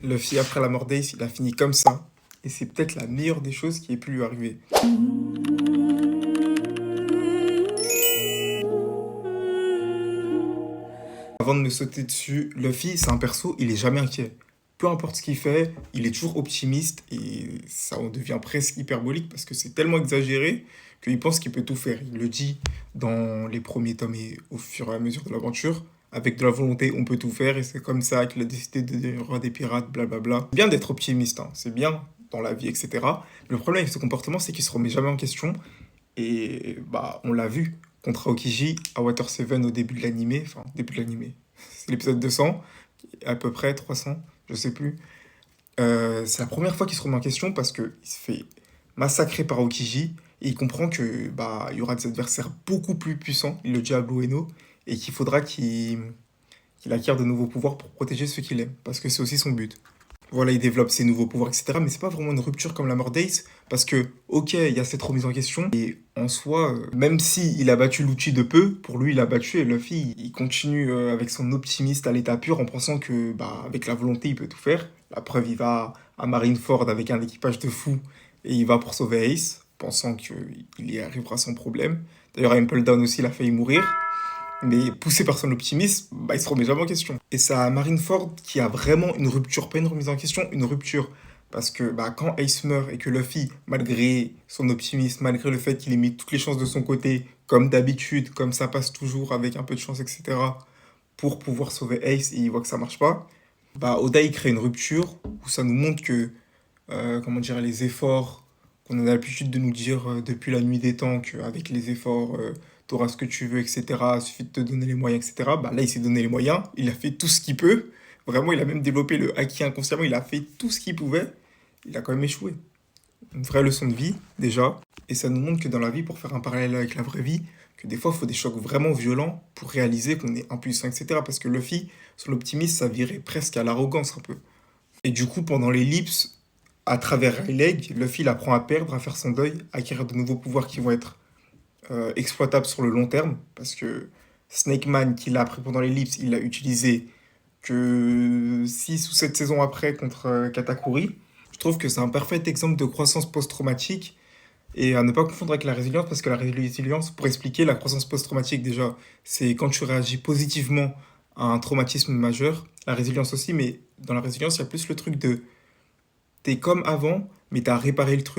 Luffy, après la mort d'Ace, il a fini comme ça. Et c'est peut-être la meilleure des choses qui ait pu lui arriver. Avant de me sauter dessus, Luffy, c'est un perso, il est jamais inquiet. Peu importe ce qu'il fait, il est toujours optimiste et ça en devient presque hyperbolique parce que c'est tellement exagéré qu'il pense qu'il peut tout faire. Il le dit dans les premiers tomes et au fur et à mesure de l'aventure. Avec de la volonté, on peut tout faire et c'est comme ça qu'il a décidé de devenir roi des pirates, blablabla. C'est bien d'être optimiste, hein, c'est bien dans la vie, etc. Mais le problème avec ce comportement, c'est qu'il se remet jamais en question et bah on l'a vu contre Aokiji à Water 7 au début de l'animé, enfin début de l'animé, c'est l'épisode 200, à peu près 300, je sais plus. C'est la première fois qu'il se remet en question parce qu'il se fait massacrer par Aokiji et il comprend que bah il y aura des adversaires beaucoup plus puissants, il le dit à Blue Eno, et qu'il faudra qu'il acquiert de nouveaux pouvoirs pour protéger ceux qu'il aime, parce que c'est aussi son but. Voilà, il développe ses nouveaux pouvoirs, etc. Mais c'est pas vraiment une rupture comme la mort d'Ace, parce que, ok, il y a cette remise en question, et en soi, même si il a battu Lucci de peu, pour lui, il a battu, et Luffy, il continue avec son optimiste à l'état pur, en pensant que, bah, avec la volonté, il peut tout faire. La preuve, il va à Marineford avec un équipage de fous, et il va pour sauver Ace, pensant qu'il y arrivera sans problème. D'ailleurs, à Impel Down aussi, il a failli mourir. Mais poussé par son optimisme, bah, il se remet jamais en question. Et c'est à Marineford qui a vraiment une rupture, pas une remise en question, une rupture. Parce que bah, quand Ace meurt et que Luffy, malgré son optimisme, malgré le fait qu'il ait mis toutes les chances de son côté, comme d'habitude, comme ça passe toujours avec un peu de chance, etc., pour pouvoir sauver Ace et il voit que ça marche pas, bah, Oda il crée une rupture où ça nous montre que, comment dire, les efforts qu'on a l'habitude de nous dire depuis la nuit des temps, qu'avec les efforts, t'auras ce que tu veux, etc., il suffit de te donner les moyens, etc., bah, là il s'est donné les moyens, il a fait tout ce qu'il peut, vraiment il a même développé le haki inconsciemment, il a fait tout ce qu'il pouvait, il a quand même échoué. Une vraie leçon de vie, déjà, et ça nous montre que dans la vie, pour faire un parallèle avec la vraie vie, que des fois, il faut des chocs vraiment violents pour réaliser qu'on est impuissant, etc. Parce que Luffy, son optimisme, ça virait presque à l'arrogance un peu. Et du coup, pendant l'ellipse, à travers Rayleigh, Luffy il apprend à perdre, à faire son deuil, à acquérir de nouveaux pouvoirs qui vont être exploitables sur le long terme. Parce que Snake Man, qui l'a appris pendant l'ellipse, il l'a utilisé que 6 ou 7 saisons après contre Katakuri. Je trouve que c'est un parfait exemple de croissance post-traumatique et à ne pas confondre avec la résilience, parce que la résilience, pour expliquer la croissance post-traumatique déjà, c'est quand tu réagis positivement à un traumatisme majeur. La résilience aussi, mais dans la résilience, il y a plus le truc de t'es comme avant, mais t'as réparé le truc.